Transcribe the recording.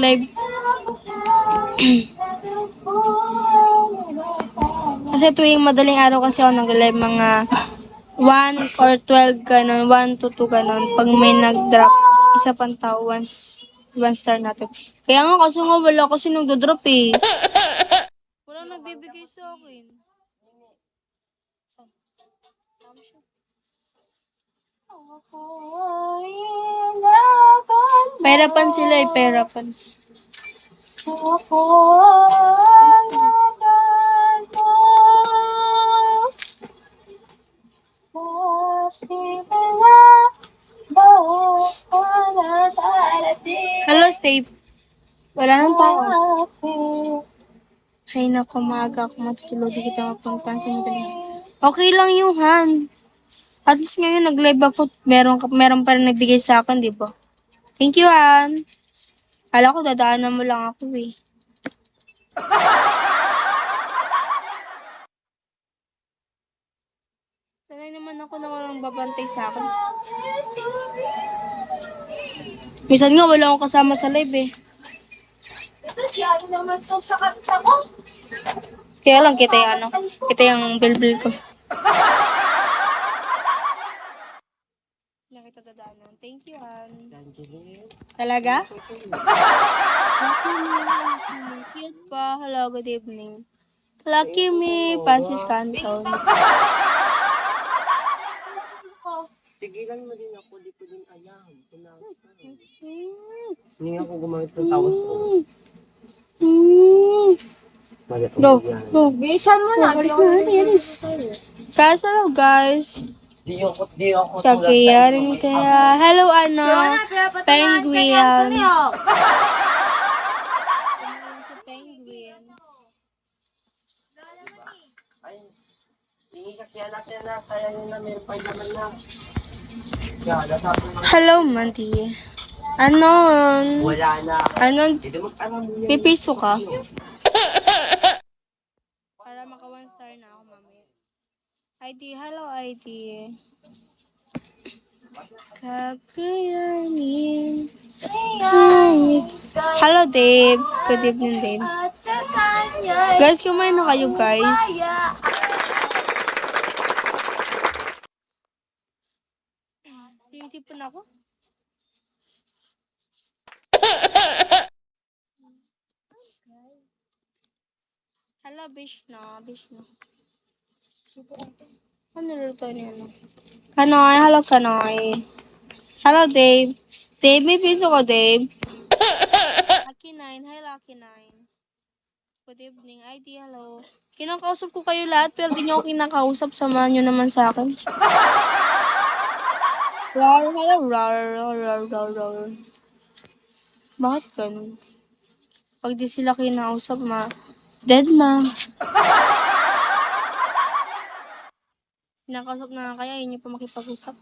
live. Kasi tuwing madaling araw kasi ako nag-live mga 1 or 12 ganun, 1 to 2 ganun. Pag may nag-drop, isa pang tao, one star natin. Kaya nga kasi nga wala kasi nagdo-drop eh. Wala nagbibigay sa akin. Perapan sila eh, perapan. Hello, safe. Wala nang tao. Hay nako, maaga ako matutulog. Di kita mapuntahan sa madali. Okay lang yung Han. At least ngayon nag-live ako. Meron pa rin nagbigay sa akin, di ba? Thank you, Han. Kala ko dadaanan mo lang ako eh. Sanay naman ako na walang babantay sa akin. Minsan nga wala akong kasama sa live eh. Yan naman to sa kanta ko. Kaya lang kita yung kita yung bilbil ko. Lang kita dadaanan. Thank you, Han. Talaga? Cute ka. Hello, good evening. Lucky me, Pansit Canton. Tigilan mo din ako, di ko din alam. Hindi ako gumamit ng tawas ko. Go, go. Bisan mo na. Alis na, alis. Guys, hello guys. Di ako Kakayarin kaya. Hello, ano? Penguin. Penguin. Ay, hindi ka kaya natin na, sayang yun na meron pa naman na. Kaya, nasabi mo. Hello, Mandy. Anon? Wala na. Anon? Hindi mo alam mo yan. Pipiso ka? Para maka 1 star na ako, mami. ID, hello ID. Kakayanin. Hello, Dave. Good evening, Dave. At sa kanya. Guys, kumain na kayo, guys. Sinisipon ako. Hello, Bishna. Ano niluluto niya, no? Kanoy, hello, Kanoy. Hello, Dave. Dave, may piso ko, Dave. Lucky 9, hi, Lucky 9. Good evening, ID, hello. Kinakausap ko kayo lahat, pero di nyo ako kinakausap. Samahan nyo naman sa akin. Rar, hello, rar. Bakit ganun? Pag di sila kinausap, dead ma. Kinakausap na kaya, yun yung pa makipag-usap.